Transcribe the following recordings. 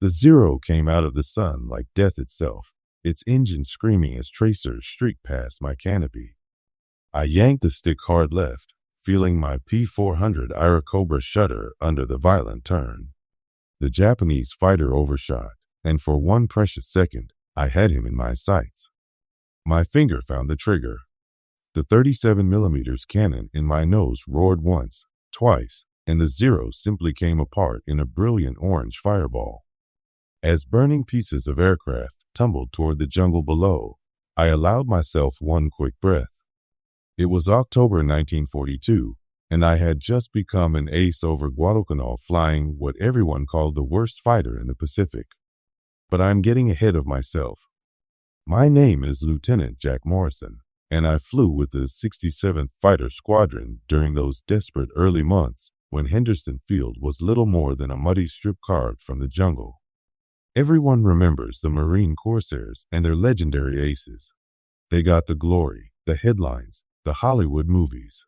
The Zero came out of the sun like death itself, its engine screaming as tracers streaked past my canopy. I yanked the stick hard left, feeling my P-400 Airacobra shudder under the violent turn. The Japanese fighter overshot, and for one precious second, I had him in my sights. My finger found the trigger. The 37mm cannon in my nose roared once, twice, and the Zero simply came apart in a brilliant orange fireball. As burning pieces of aircraft tumbled toward the jungle below, I allowed myself one quick breath. It was October 1942, and I had just become an ace over Guadalcanal flying what everyone called the worst fighter in the Pacific. But I'm getting ahead of myself. My name is Lieutenant Jack Morrison, and I flew with the 67th Fighter Squadron during those desperate early months when Henderson Field was little more than a muddy strip carved from the jungle. Everyone remembers the Marine Corsairs and their legendary aces. They got the glory, the headlines, the Hollywood movies.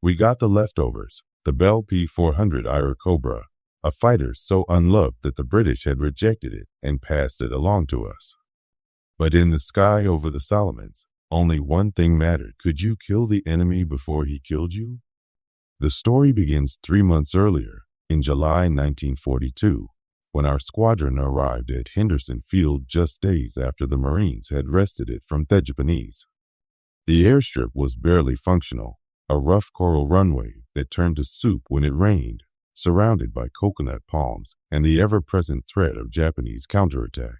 We got the leftovers, the Bell P-400 Airacobra, a fighter so unloved that the British had rejected it and passed it along to us. But in the sky over the Solomons, only one thing mattered. Could you kill the enemy before he killed you? The story begins 3 months earlier, in July 1942, when our squadron arrived at Henderson Field just days after the Marines had wrested it from the Japanese. The airstrip was barely functional, a rough coral runway that turned to soup when it rained, surrounded by coconut palms and the ever-present threat of Japanese counterattack.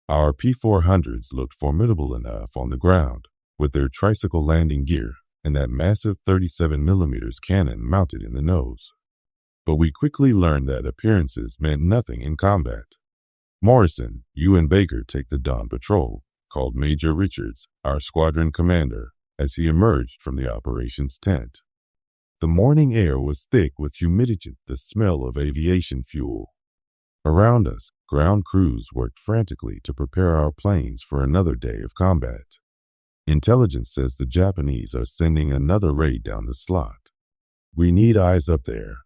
Our P-400s looked formidable enough on the ground, with their tricycle landing gear and that massive 37mm cannon mounted in the nose. But we quickly learned that appearances meant nothing in combat. "Morrison, you and Baker take the dawn patrol," called Major Richards, our squadron commander, as he emerged from the operations tent. The morning air was thick with humidity, the smell of aviation fuel. Around us, ground crews worked frantically to prepare our planes for another day of combat. Intelligence says the Japanese are sending another raid down the slot. We need eyes up there.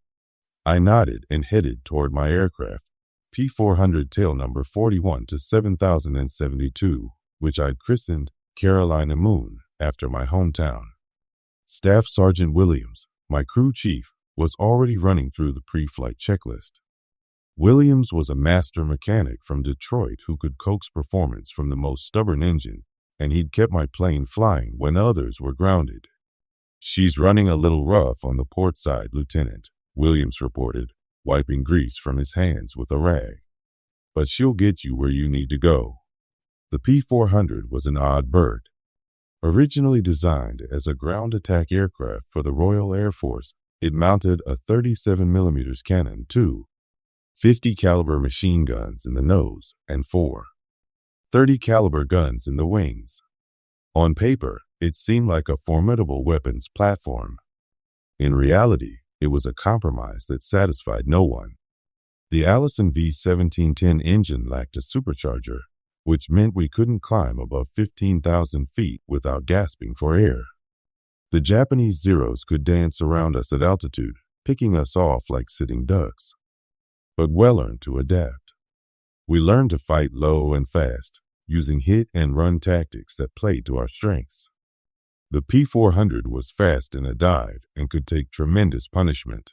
I nodded and headed toward my aircraft, P-400 tail number 41 to 7072, which I'd christened Carolina Moon after my hometown. Staff Sergeant Williams, my crew chief, was already running through the pre-flight checklist. Williams was a master mechanic from Detroit who could coax performance from the most stubborn engine, and he'd kept my plane flying when others were grounded. "She's running a little rough on the port side, Lieutenant," Williams reported, wiping grease from his hands with a rag. "But she'll get you where you need to go." The P-400 was an odd bird. Originally designed as a ground attack aircraft for the Royal Air Force, it mounted a 37mm cannon, 2 50 caliber machine guns in the nose, and 4 30 caliber guns in the wings. On paper, it seemed like a formidable weapons platform. In reality, it was a compromise that satisfied no one. The Allison V-1710 engine lacked a supercharger, which meant we couldn't climb above 15,000 feet without gasping for air. The Japanese Zeros could dance around us at altitude, picking us off like sitting ducks. But well learned to adapt. We learned to fight low and fast, using hit-and-run tactics that played to our strengths. The P-400 was fast in a dive and could take tremendous punishment.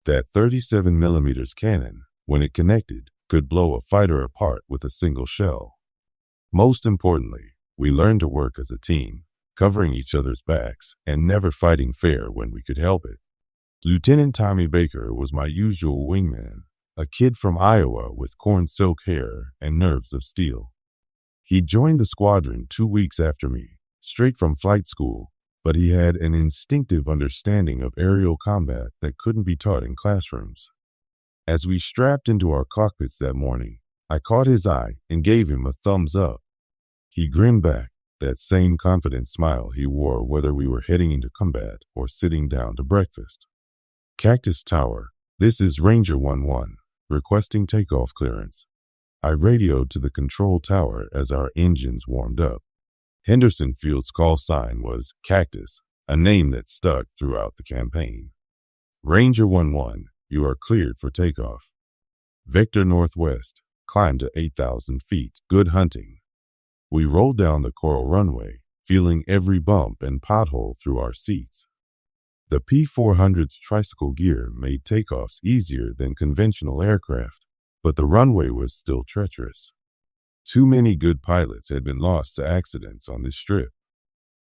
That 37mm cannon, when it connected, could blow a fighter apart with a single shell. Most importantly, we learned to work as a team, covering each other's backs and never fighting fair when we could help it. Lieutenant Tommy Baker was my usual wingman, a kid from Iowa with corn silk hair and nerves of steel. He joined the squadron 2 weeks after me, straight from flight school, but he had an instinctive understanding of aerial combat that couldn't be taught in classrooms. As we strapped into our cockpits that morning, I caught his eye and gave him a thumbs up. He grinned back, that same confident smile he wore whether we were heading into combat or sitting down to breakfast. "Cactus Tower, this is Ranger 11, requesting takeoff clearance." I radioed to the control tower as our engines warmed up. Henderson Field's call sign was Cactus, a name that stuck throughout the campaign. "Ranger 11, you are cleared for takeoff." Vector northwest, climb to 8,000 feet. Good hunting. We rolled down the coral runway, feeling every bump and pothole through our seats. The P-400's tricycle gear made takeoffs easier than conventional aircraft, but the runway was still treacherous. Too many good pilots had been lost to accidents on this strip.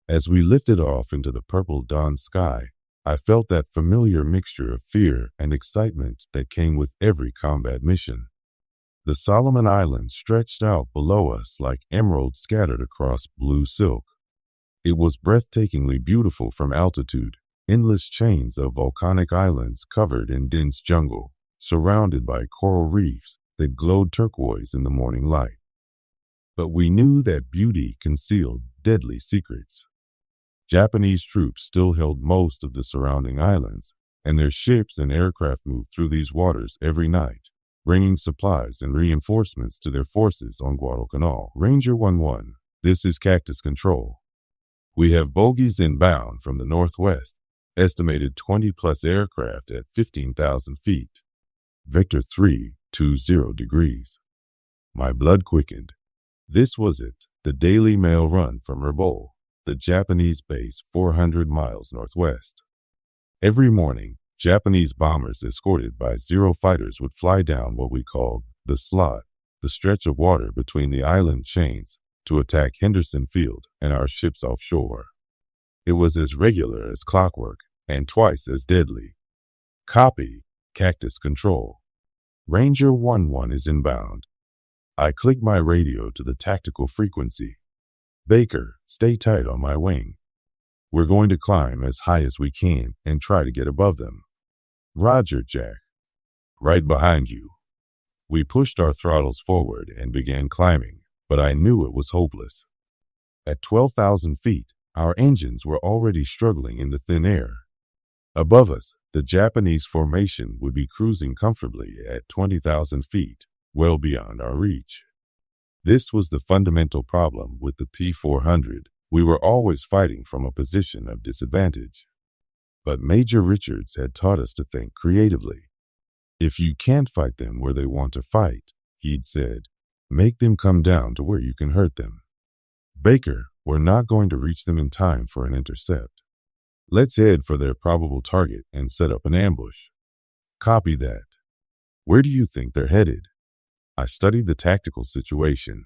As we lifted off into the purple dawn sky, I felt that familiar mixture of fear and excitement that came with every combat mission. The Solomon Islands stretched out below us like emeralds scattered across blue silk. It was breathtakingly beautiful from altitude, endless chains of volcanic islands covered in dense jungle, surrounded by coral reefs that glowed turquoise in the morning light. But we knew that beauty concealed deadly secrets. Japanese troops still held most of the surrounding islands, and their ships and aircraft moved through these waters every night, bringing supplies and reinforcements to their forces on Guadalcanal. Ranger 11, this is Cactus Control. We have bogies inbound from the northwest, estimated 20-plus aircraft at 15,000 feet. Vector 320 degrees. My blood quickened. This was it, the Daily Mail run from Rabaul, the Japanese base 400 miles northwest. Every morning, Japanese bombers escorted by Zero fighters would fly down what we called the slot, the stretch of water between the island chains, to attack Henderson Field and our ships offshore. It was as regular as clockwork and twice as deadly. Copy, Cactus Control. Ranger 11 is inbound. I clicked my radio to the tactical frequency. Baker, stay tight on my wing. We're going to climb as high as we can and try to get above them. Roger, Jack. Right behind you. We pushed our throttles forward and began climbing, but I knew it was hopeless. At 12,000 feet, our engines were already struggling in the thin air. Above us, the Japanese formation would be cruising comfortably at 20,000 feet, well beyond our reach. This was the fundamental problem with the P-400. We were always fighting from a position of disadvantage. But Major Richards had taught us to think creatively. If you can't fight them where they want to fight, he'd said, make them come down to where you can hurt them. Baker, we're not going to reach them in time for an intercept. Let's head for their probable target and set up an ambush. Copy that. Where do you think they're headed? I studied the tactical situation.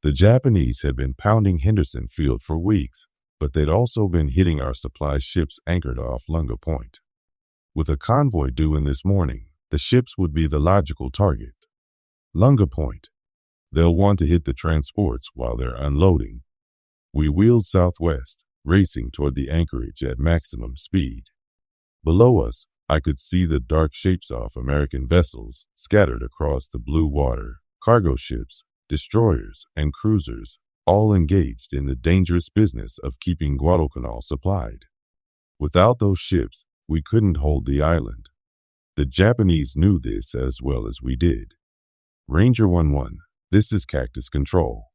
The Japanese had been pounding Henderson Field for weeks, but they'd also been hitting our supply ships anchored off Lunga Point. With a convoy due in this morning, the ships would be the logical target. Lunga Point. They'll want to hit the transports while they're unloading. We wheeled southwest, racing toward the anchorage at maximum speed. Below us, I could see the dark shapes of American vessels scattered across the blue water, cargo ships, destroyers, and cruisers, all engaged in the dangerous business of keeping Guadalcanal supplied. Without those ships, we couldn't hold the island. The Japanese knew this as well as we did. Ranger 11, this is Cactus Control.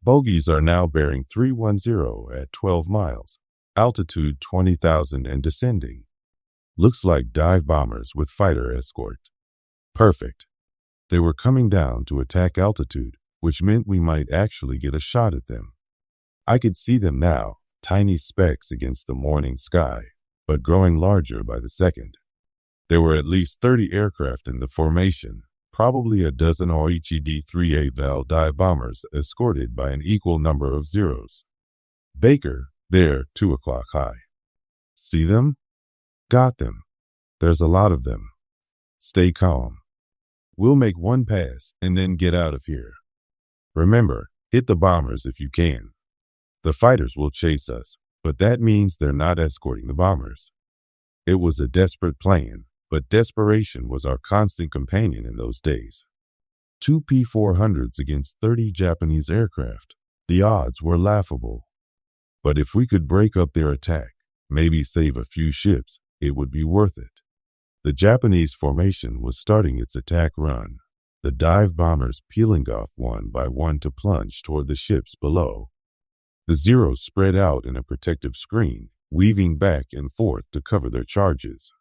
Bogies are now bearing 310 at 12 miles, altitude 20,000 and descending. Looks like dive bombers with fighter escort. Perfect. They were coming down to attack altitude, which meant we might actually get a shot at them. I could see them now, tiny specks against the morning sky, but growing larger by the second. There were at least 30 aircraft in the formation, probably a dozen Aichi D-3A Val dive bombers escorted by an equal number of Zeros. Baker, there, 2 o'clock high. See them? Got them. There's a lot of them. Stay calm. We'll make one pass and then get out of here. Remember, hit the bombers if you can. The fighters will chase us, but that means they're not escorting the bombers. It was a desperate plan, but desperation was our constant companion in those days. 2 P-400s against 30 Japanese aircraft. The odds were laughable. But if we could break up their attack, maybe save a few ships, it would be worth it. The Japanese formation was starting its attack run, the dive bombers peeling off one by one to plunge toward the ships below. The Zeros spread out in a protective screen, weaving back and forth to cover their charges.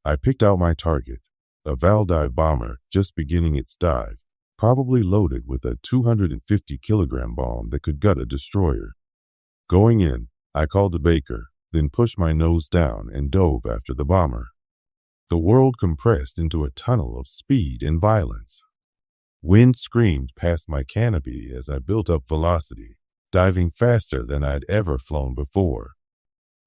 I picked out my target, a Valdive bomber just beginning its dive, probably loaded with a 250-kilogram bomb that could gut a destroyer. Going in, I called to Baker, then pushed my nose down and dove after the bomber. The world compressed into a tunnel of speed and violence. Wind screamed past my canopy as I built up velocity, diving faster than I'd ever flown before.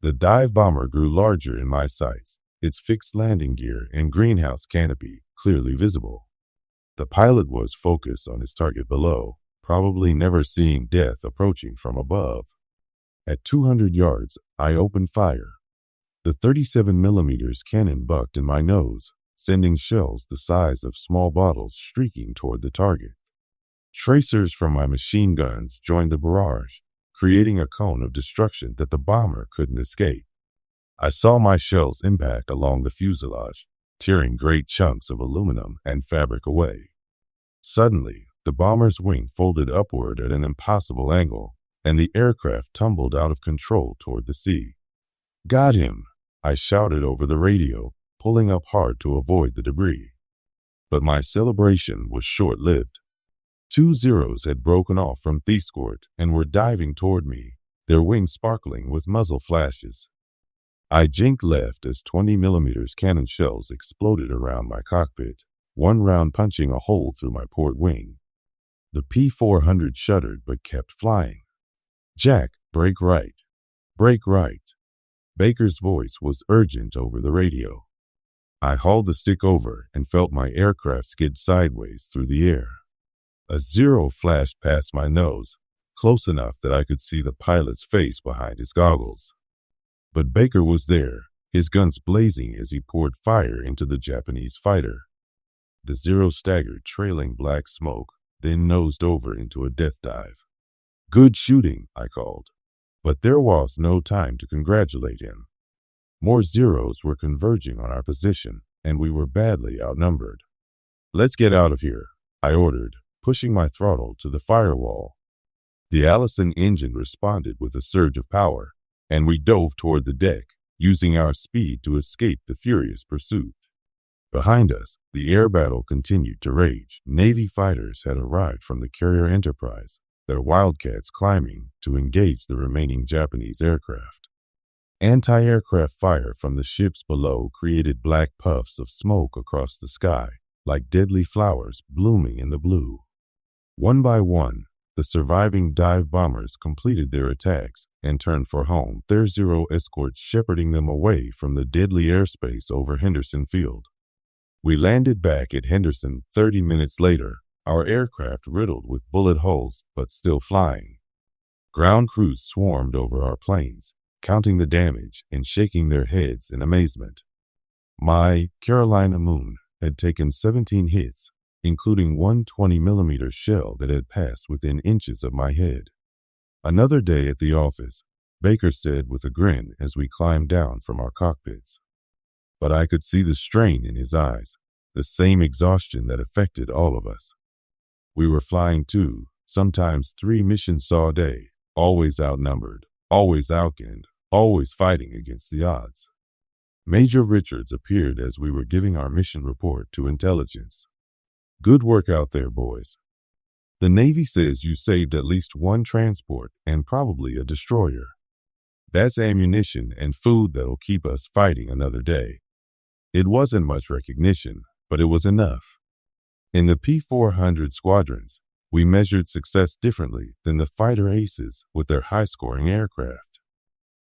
The dive bomber grew larger in my sights, its fixed landing gear and greenhouse canopy clearly visible. The pilot was focused on his target below, probably never seeing death approaching from above. At 200 yards, I opened fire. The 37mm cannon bucked in my nose, sending shells the size of small bottles streaking toward the target. Tracers from my machine guns joined the barrage, creating a cone of destruction that the bomber couldn't escape. I saw my shells impact along the fuselage, tearing great chunks of aluminum and fabric away. Suddenly, the bomber's wing folded upward at an impossible angle, and the aircraft tumbled out of control toward the sea. "Got him!" I shouted over the radio, pulling up hard to avoid the debris. But my celebration was short-lived. 2 Zeros had broken off from Thescourt and were diving toward me, their wings sparkling with muzzle flashes. I jinked left as 20mm cannon shells exploded around my cockpit, one round punching a hole through my port wing. The P-400 shuddered but kept flying. "Jack, brake right. Brake right." Baker's voice was urgent over the radio. I hauled the stick over and felt my aircraft skid sideways through the air. A Zero flashed past my nose, close enough that I could see the pilot's face behind his goggles. But Baker was there, his guns blazing as he poured fire into the Japanese fighter. The Zero staggered, trailing black smoke, then nosed over into a death dive. "Good shooting," I called. But there was no time to congratulate him. More Zeros were converging on our position, and we were badly outnumbered. "Let's get out of here," I ordered, pushing my throttle to the firewall. The Allison engine responded with a surge of power, and we dove toward the deck, using our speed to escape the furious pursuit. Behind us, the air battle continued to rage. Navy fighters had arrived from the carrier Enterprise, their Wildcats climbing to engage the remaining Japanese aircraft. Anti-aircraft fire from the ships below created black puffs of smoke across the sky, like deadly flowers blooming in the blue. One by one, the surviving dive bombers completed their attacks and turned for home, their Zero escorts shepherding them away from the deadly airspace over Henderson Field. We landed back at Henderson 30 minutes later, our aircraft riddled with bullet holes but still flying. Ground crews swarmed over our planes, counting the damage and shaking their heads in amazement. My Carolina Moon had taken 17 hits, including one 20mm shell that had passed within inches of my head. "Another day at the office," Baker said with a grin as we climbed down from our cockpits. But I could see the strain in his eyes, the same exhaustion that affected all of us. We were flying 2, sometimes 3 missions a day, always outnumbered, always outgunned, always fighting against the odds. Major Richards appeared as we were giving our mission report to intelligence. "Good work out there, boys. The Navy says you saved at least 1 transport and probably a destroyer. That's ammunition and food that'll keep us fighting another day." It wasn't much recognition, but it was enough. In the P-400 squadrons, we measured success differently than the fighter aces with their high-scoring aircraft.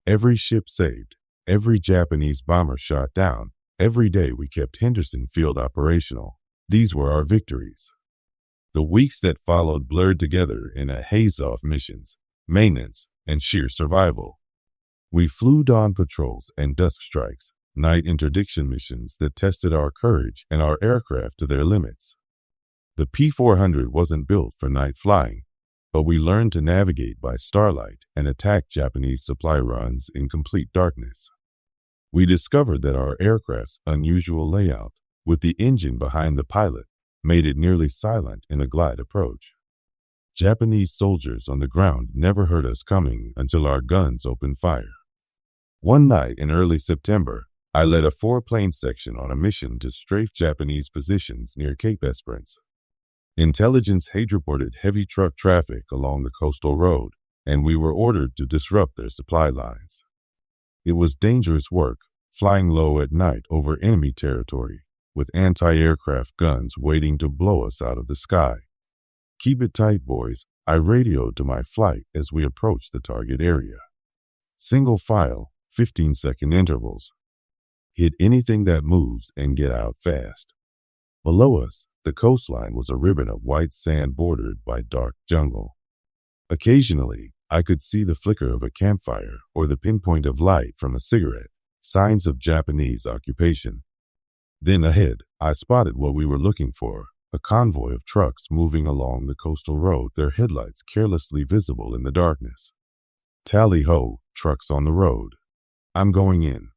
Every ship saved, every Japanese bomber shot down, every day we kept Henderson Field operational. These were our victories. The weeks that followed blurred together in a haze of missions, maintenance, and sheer survival. We flew dawn patrols and dusk strikes, night interdiction missions that tested our courage and our aircraft to their limits. The P-400 wasn't built for night flying, but we learned to navigate by starlight and attack Japanese supply runs in complete darkness. We discovered that our aircraft's unusual layout, with the engine behind the pilot, made it nearly silent in a glide approach. Japanese soldiers on the ground never heard us coming until our guns opened fire. One night in early September, I led a four-plane section on a mission to strafe Japanese positions near Cape Esperance. Intelligence had reported heavy truck traffic along the coastal road, and we were ordered to disrupt their supply lines. It was dangerous work, flying low at night over enemy territory, with anti-aircraft guns waiting to blow us out of the sky. "Keep it tight, boys," I radioed to my flight as we approached the target area. "Single file, 15-second intervals. Hit anything that moves and get out fast." Below us, the coastline was a ribbon of white sand bordered by dark jungle. Occasionally, I could see the flicker of a campfire or the pinpoint of light from a cigarette, signs of Japanese occupation. Then ahead, I spotted what we were looking for, a convoy of trucks moving along the coastal road, their headlights carelessly visible in the darkness. Tally-ho, trucks on the road. I'm going in.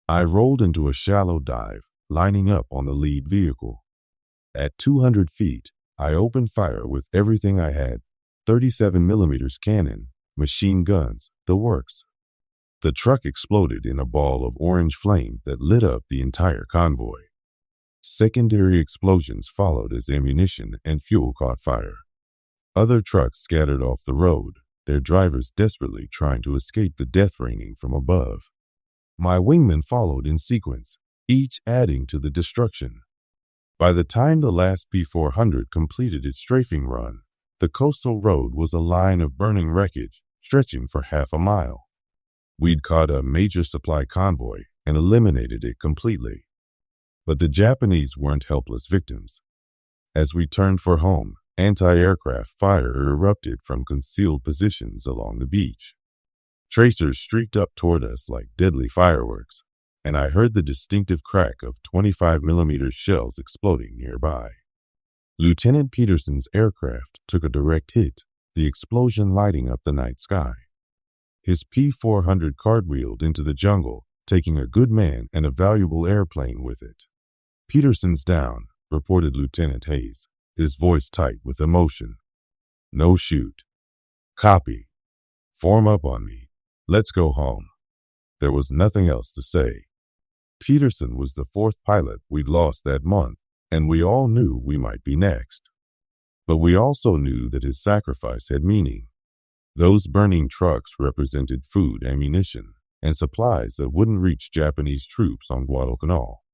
I rolled into a shallow dive, lining up on the lead vehicle. At 200 feet, I opened fire with everything I had, 37mm cannon, machine guns, the works. The truck exploded in a ball of orange flame that lit up the entire convoy. Secondary explosions followed as ammunition and fuel caught fire. Other trucks scattered off the road, their drivers desperately trying to escape the death raining from above. My wingmen followed in sequence, each adding to the destruction. By the time the last P-400 completed its strafing run, the coastal road was a line of burning wreckage stretching for half a mile. We'd caught a major supply convoy and eliminated it completely. But the Japanese weren't helpless victims. As we turned for home, anti-aircraft fire erupted from concealed positions along the beach. Tracers streaked up toward us like deadly fireworks, and I heard the distinctive crack of 25mm shells exploding nearby. Lieutenant Peterson's aircraft took a direct hit, the explosion lighting up the night sky. His P-400 cartwheeled into the jungle, taking a good man and a valuable airplane with it. "Peterson's down," reported Lieutenant Hayes, his voice tight with emotion. "No shoot." "Copy. Form up on me. Let's go home." There was nothing else to say. Peterson was the fourth pilot we'd lost that month, and we all knew we might be next. But we also knew that his sacrifice had meaning. Those burning trucks represented food, ammunition, and supplies that wouldn't reach Japanese troops on Guadalcanal.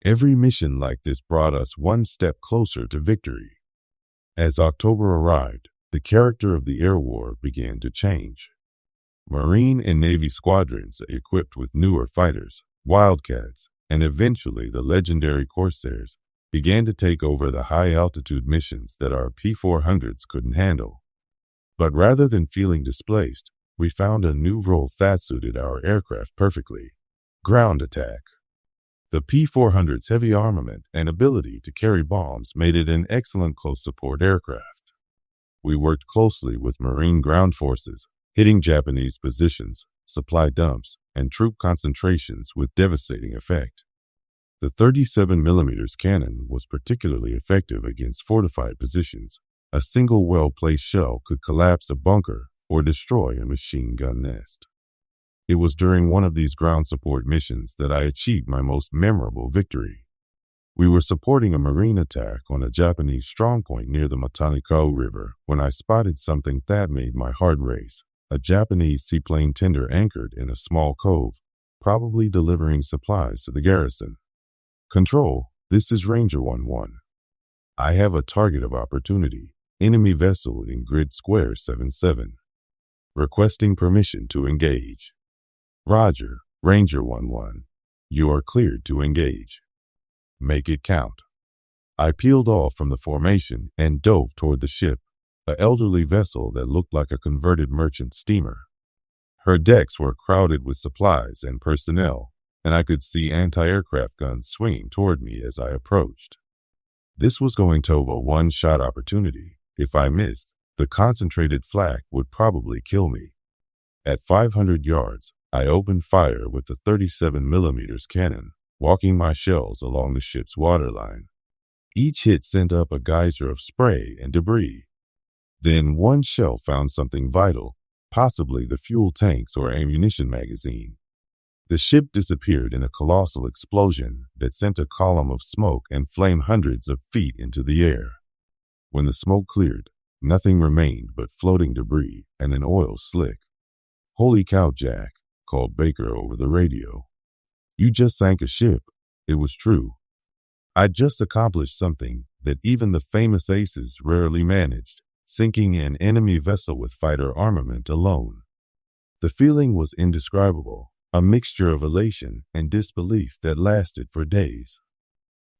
Every mission like this brought us one step closer to victory. As October arrived, the character of the air war began to change. Marine and Navy squadrons equipped with newer fighters, Wildcats, and eventually the legendary Corsairs, began to take over the high-altitude missions that our P-400s couldn't handle. But rather than feeling displaced, we found a new role that suited our aircraft perfectly: ground attack. The P-400's heavy armament and ability to carry bombs made it an excellent close support aircraft. We worked closely with Marine ground forces, hitting Japanese positions, supply dumps, and troop concentrations with devastating effect. The 37mm cannon was particularly effective against fortified positions. A single well-placed shell could collapse a bunker or destroy a machine gun nest. It was during one of these ground support missions that I achieved my most memorable victory. We were supporting a Marine attack on a Japanese strongpoint near the Guadalcanal River when I spotted something that made my heart race: a Japanese seaplane tender anchored in a small cove, probably delivering supplies to the garrison. "Control, this is Ranger 1-1. I have a target of opportunity, enemy vessel in grid square 77. Requesting permission to engage." "Roger, Ranger 1-1. You are cleared to engage." "Make it count." I peeled off from the formation and dove toward the ship, an elderly vessel that looked like a converted merchant steamer. Her decks were crowded with supplies and personnel, and I could see anti-aircraft guns swinging toward me as I approached. This was going to be a one-shot opportunity. If I missed, the concentrated flak would probably kill me. At 500 yards, I opened fire with the 37mm cannon, walking my shells along the ship's waterline. Each hit sent up a geyser of spray and debris. Then one shell found something vital, possibly the fuel tanks or ammunition magazine. The ship disappeared in a colossal explosion that sent a column of smoke and flame hundreds of feet into the air. When the smoke cleared, nothing remained but floating debris and an oil slick. "Holy cow, Jack," called Baker over the radio. "You just sank a ship." It was true. I'd just accomplished something that even the famous aces rarely managed, sinking an enemy vessel with fighter armament alone. The feeling was indescribable, a mixture of elation and disbelief that lasted for days.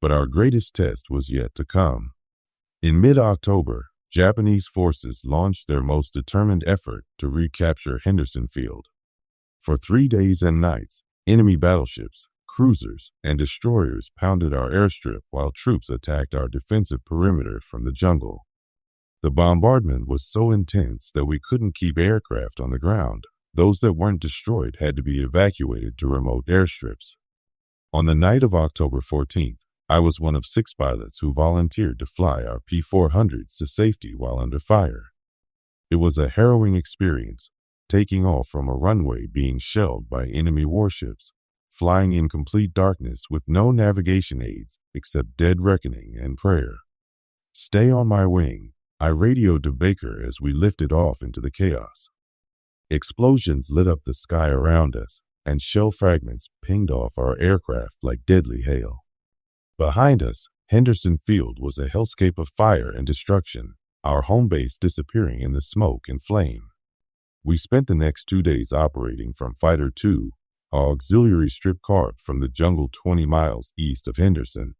But our greatest test was yet to come. In mid-October, Japanese forces launched their most determined effort to recapture Henderson Field. For 3 days and nights, enemy battleships, cruisers, and destroyers pounded our airstrip while troops attacked our defensive perimeter from the jungle. The bombardment was so intense that we couldn't keep aircraft on the ground. Those that weren't destroyed had to be evacuated to remote airstrips. On the night of October 14th, I was one of 6 pilots who volunteered to fly our P-400s to safety while under fire. It was a harrowing experience, taking off from a runway being shelled by enemy warships, flying in complete darkness with no navigation aids except dead reckoning and prayer. "Stay on my wing," I radioed to Baker as we lifted off into the chaos. Explosions lit up the sky around us, and shell fragments pinged off our aircraft like deadly hail. Behind us, Henderson Field was a hellscape of fire and destruction, our home base disappearing in the smoke and flame. We spent the next 2 days operating from Fighter 2, our auxiliary strip carved from the jungle 20 miles east of Henderson.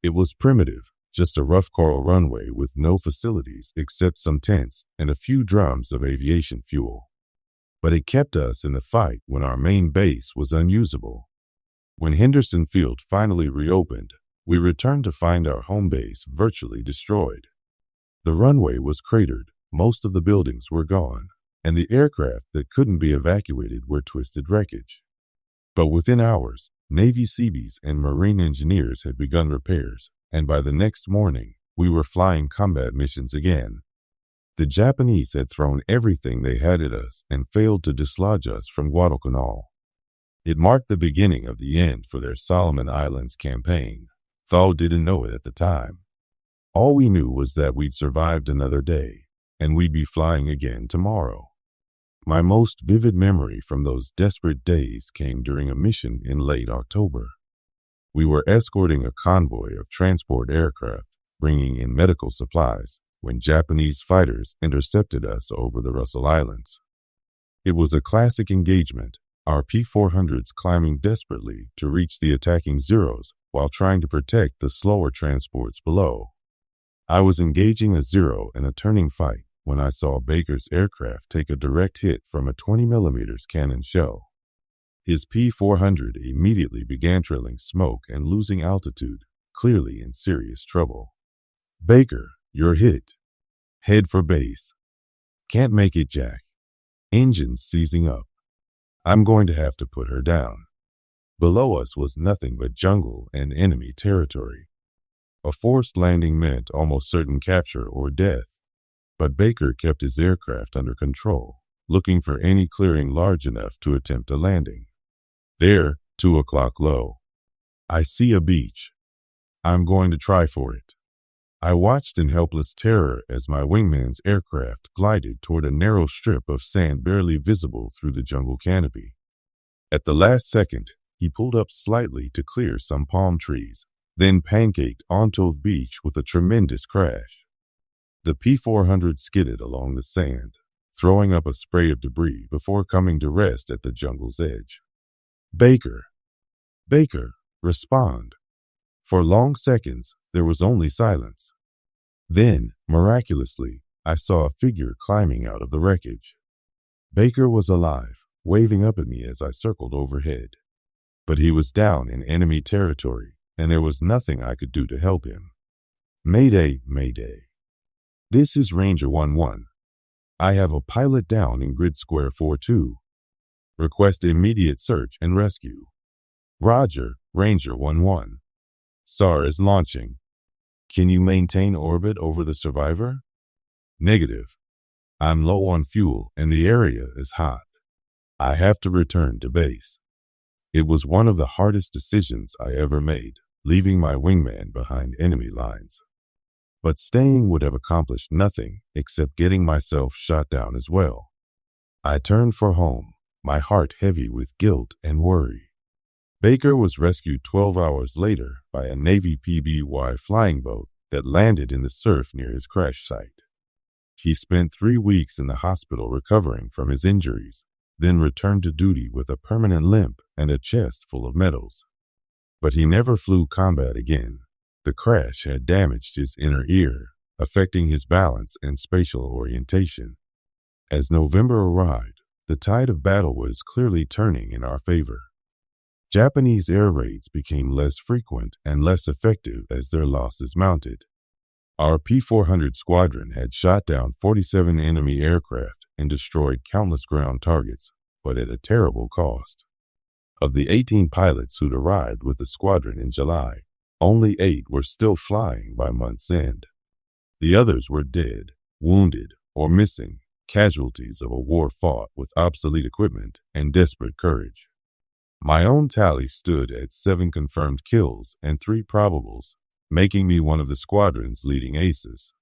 It was primitive, just a rough coral runway with no facilities except some tents and a few drums of aviation fuel. But it kept us in the fight when our main base was unusable. When Henderson Field finally reopened, we returned to find our home base virtually destroyed. The runway was cratered, most of the buildings were gone, and the aircraft that couldn't be evacuated were twisted wreckage. But within hours, Navy Seabees and Marine engineers had begun repairs, and by the next morning, we were flying combat missions again. The Japanese had thrown everything they had at us and failed to dislodge us from Guadalcanal. It marked the beginning of the end for their Solomon Islands campaign, though didn't know it at the time. All we knew was that we'd survived another day, and we'd be flying again tomorrow. My most vivid memory from those desperate days came during a mission in late October. We were escorting a convoy of transport aircraft, bringing in medical supplies, when Japanese fighters intercepted us over the Russell Islands. It was a classic engagement, our P-400s climbing desperately to reach the attacking Zeros while trying to protect the slower transports below. I was engaging a Zero in a turning fight when I saw Baker's aircraft take a direct hit from a 20mm cannon shell. His P-400 immediately began trailing smoke and losing altitude, clearly in serious trouble. "Baker, you're hit. Head for base." "Can't make it, Jack. Engines seizing up. I'm going to have to put her down." Below us was nothing but jungle and enemy territory. A forced landing meant almost certain capture or death, but Baker kept his aircraft under control, looking for any clearing large enough to attempt a landing. There, 2 o'clock low. "I see a beach. I'm going to try for it." I watched in helpless terror as my wingman's aircraft glided toward a narrow strip of sand barely visible through the jungle canopy. At the last second, he pulled up slightly to clear some palm trees, then pancaked onto the beach with a tremendous crash. The P-400 skidded along the sand, throwing up a spray of debris before coming to rest at the jungle's edge. "Baker! Baker, respond!" For long seconds, there was only silence. Then, miraculously, I saw a figure climbing out of the wreckage. Baker was alive, waving up at me as I circled overhead. But he was down in enemy territory, and there was nothing I could do to help him. "Mayday, mayday. This is Ranger 1-1. I have a pilot down in grid square 4-2. Request immediate search and rescue." "Roger, Ranger 1-1. SAR is launching. Can you maintain orbit over the survivor?" "Negative. I'm low on fuel and the area is hot. I have to return to base." It was one of the hardest decisions I ever made, leaving my wingman behind enemy lines. But staying would have accomplished nothing except getting myself shot down as well. I turned for home, my heart heavy with guilt and worry. Baker was rescued 12 hours later by a Navy PBY flying boat that landed in the surf near his crash site. He spent 3 weeks in the hospital recovering from his injuries, then returned to duty with a permanent limp and a chest full of medals. But he never flew combat again. The crash had damaged his inner ear, affecting his balance and spatial orientation. As November arrived, the tide of battle was clearly turning in our favor. Japanese air raids became less frequent and less effective as their losses mounted. Our P-400 squadron had shot down 47 enemy aircraft and destroyed countless ground targets, but at a terrible cost. Of the 18 pilots who'd arrived with the squadron in July, only 8 were still flying by month's end. The others were dead, wounded, or missing, casualties of a war fought with obsolete equipment and desperate courage. My own tally stood at 7 confirmed kills and 3 probables, making me one of the squadron's leading aces.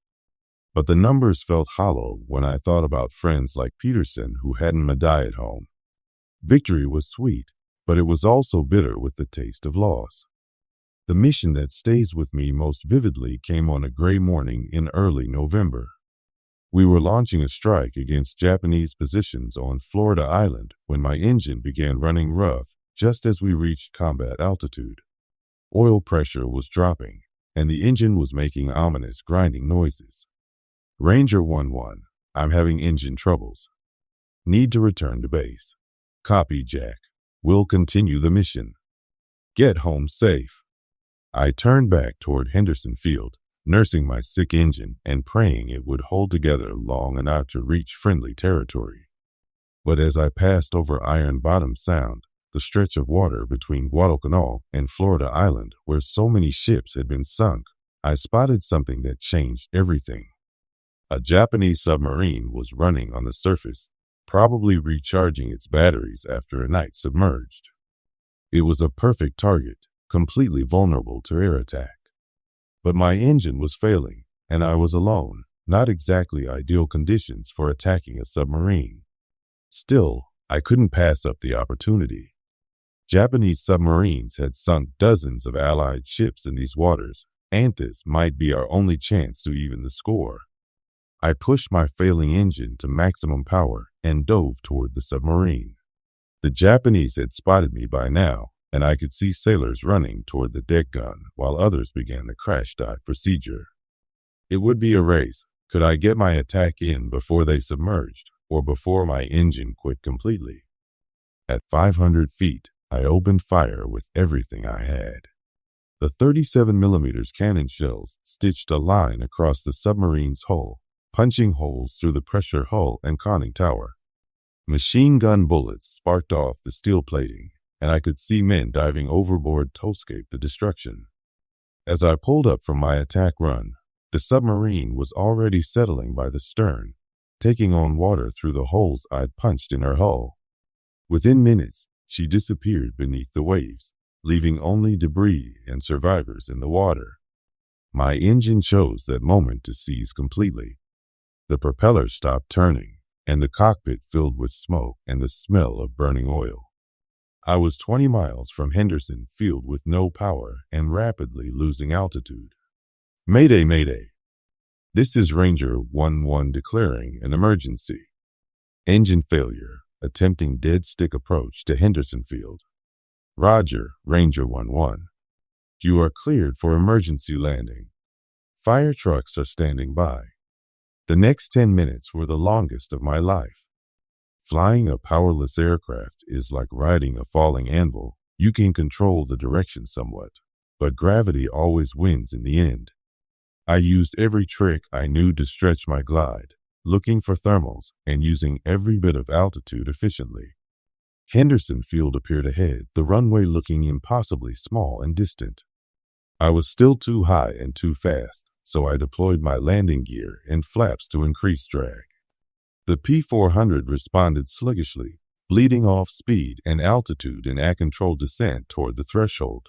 But the numbers felt hollow when I thought about friends like Peterson who hadn't medai at home. Victory was sweet, but it was also bitter with the taste of loss. The mission that stays with me most vividly came on a gray morning in early November. We were launching a strike against Japanese positions on Florida Island when my engine began running rough just as we reached combat altitude. Oil pressure was dropping, and the engine was making ominous grinding noises. Ranger 1-1, I'm having engine troubles. Need to return to base. Copy, Jack. We'll continue the mission. Get home safe. I turned back toward Henderson Field, nursing my sick engine and praying it would hold together long enough to reach friendly territory. But as I passed over Iron Bottom Sound, the stretch of water between Guadalcanal and Florida Island where so many ships had been sunk, I spotted something that changed everything. A Japanese submarine was running on the surface, probably recharging its batteries after a night submerged. It was a perfect target, completely vulnerable to air attack. But my engine was failing, and I was alone, not exactly ideal conditions for attacking a submarine. Still, I couldn't pass up the opportunity. Japanese submarines had sunk dozens of Allied ships in these waters, and this might be our only chance to even the score. I pushed my failing engine to maximum power and dove toward the submarine. The Japanese had spotted me by now, and I could see sailors running toward the deck gun while others began the crash dive procedure. It would be a race. Could I get my attack in before they submerged, or before my engine quit completely? At 500 feet, I opened fire with everything I had. The 37mm cannon shells stitched a line across the submarine's hull, punching holes through the pressure hull and conning tower. Machine gun bullets sparked off the steel plating, and I could see men diving overboard to escape the destruction. As I pulled up from my attack run, the submarine was already settling by the stern, taking on water through the holes I'd punched in her hull. Within minutes, she disappeared beneath the waves, leaving only debris and survivors in the water. My engine chose that moment to seize completely. The propeller stopped turning, and the cockpit filled with smoke and the smell of burning oil. I was 20 miles from Henderson Field with no power and rapidly losing altitude. Mayday, mayday. This is Ranger 1-1 declaring an emergency. Engine failure, attempting dead stick approach to Henderson Field. Roger, Ranger 1-1. You are cleared for emergency landing. Fire trucks are standing by. The next 10 minutes were the longest of my life. Flying a powerless aircraft is like riding a falling anvil. You can control the direction somewhat, but gravity always wins in the end. I used every trick I knew to stretch my glide, looking for thermals and using every bit of altitude efficiently. Henderson Field appeared ahead, the runway looking impossibly small and distant. I was still too high and too fast, so I deployed my landing gear and flaps to increase drag. The P-400 responded sluggishly, bleeding off speed and altitude in a controlled descent toward the threshold.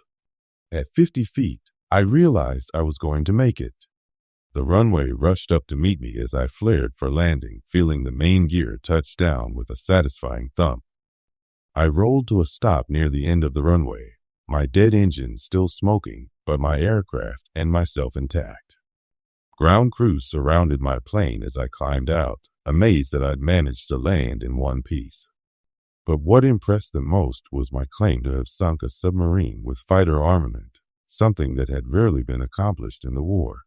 At 50 feet, I realized I was going to make it. The runway rushed up to meet me as I flared for landing, feeling the main gear touch down with a satisfying thump. I rolled to a stop near the end of the runway, my dead engine still smoking, but my aircraft and myself intact. Ground crews surrounded my plane as I climbed out, amazed that I'd managed to land in one piece. But what impressed them most was my claim to have sunk a submarine with fighter armament, something that had rarely been accomplished in the war.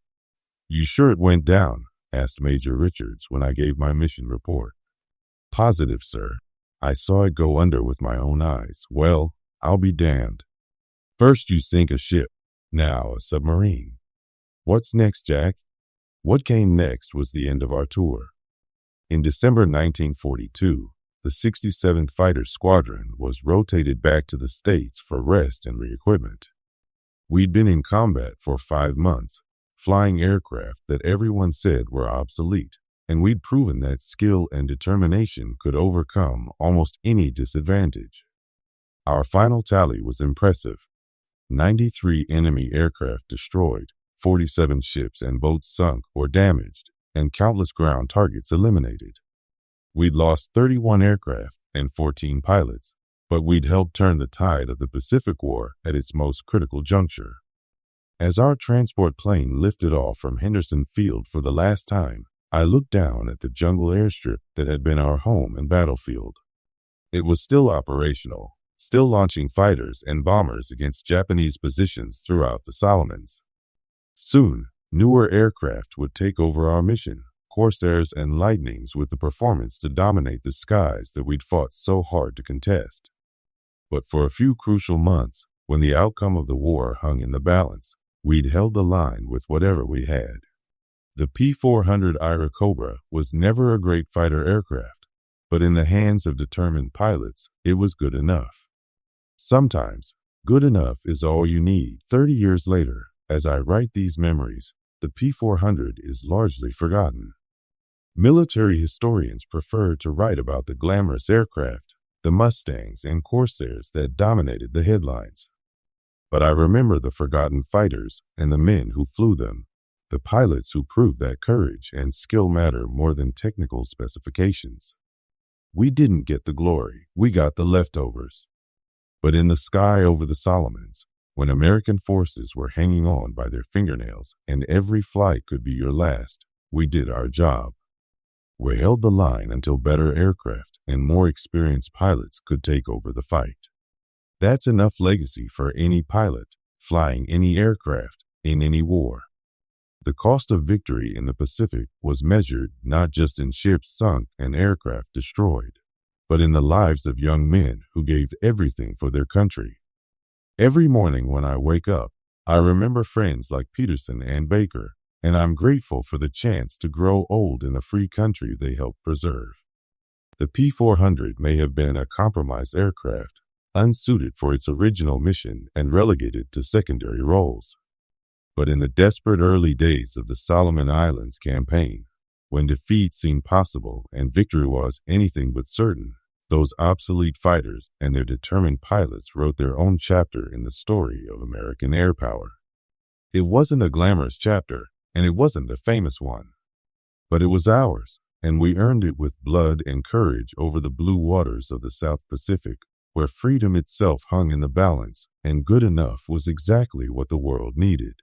"You sure it went down?" asked Major Richards when I gave my mission report. "Positive, sir. I saw it go under with my own eyes. Well, I'll be damned. First you sink a ship, now a submarine. What's next, Jack?" What came next was the end of our tour. In December 1942, the 67th Fighter Squadron was rotated back to the States for rest and re-equipment. We'd been in combat for 5 months, flying aircraft that everyone said were obsolete, and we'd proven that skill and determination could overcome almost any disadvantage. Our final tally was impressive: 93 enemy aircraft destroyed, 47 ships and boats sunk or damaged, and countless ground targets eliminated. We'd lost 31 aircraft and 14 pilots, but we'd helped turn the tide of the Pacific War at its most critical juncture. As our transport plane lifted off from Henderson Field for the last time, I looked down at the jungle airstrip that had been our home and battlefield. It was still operational, still launching fighters and bombers against Japanese positions throughout the Solomons. Soon, newer aircraft would take over our mission, Corsairs and Lightnings with the performance to dominate the skies that we'd fought so hard to contest. But for a few crucial months, when the outcome of the war hung in the balance, we'd held the line with whatever we had. The P-400 Airacobra was never a great fighter aircraft, but in the hands of determined pilots, it was good enough. Sometimes, good enough is all you need. 30 years later, as I write these memories, the P-400 is largely forgotten. Military historians prefer to write about the glamorous aircraft, the Mustangs and Corsairs that dominated the headlines. But I remember the forgotten fighters and the men who flew them, the pilots who proved that courage and skill matter more than technical specifications. We didn't get the glory, we got the leftovers. But in the sky over the Solomons, when American forces were hanging on by their fingernails and every flight could be your last, we did our job. We held the line until better aircraft and more experienced pilots could take over the fight. That's enough legacy for any pilot, flying any aircraft, in any war. The cost of victory in the Pacific was measured not just in ships sunk and aircraft destroyed, but in the lives of young men who gave everything for their country. Every morning when I wake up, I remember friends like Peterson and Baker, and I'm grateful for the chance to grow old in a free country they helped preserve. The P-400 may have been a compromised aircraft, unsuited for its original mission and relegated to secondary roles. But in the desperate early days of the Solomon Islands campaign, when defeat seemed possible and victory was anything but certain, those obsolete fighters and their determined pilots wrote their own chapter in the story of American air power. It wasn't a glamorous chapter, and it wasn't a famous one. But it was ours, and we earned it with blood and courage over the blue waters of the South Pacific, where freedom itself hung in the balance, and good enough was exactly what the world needed.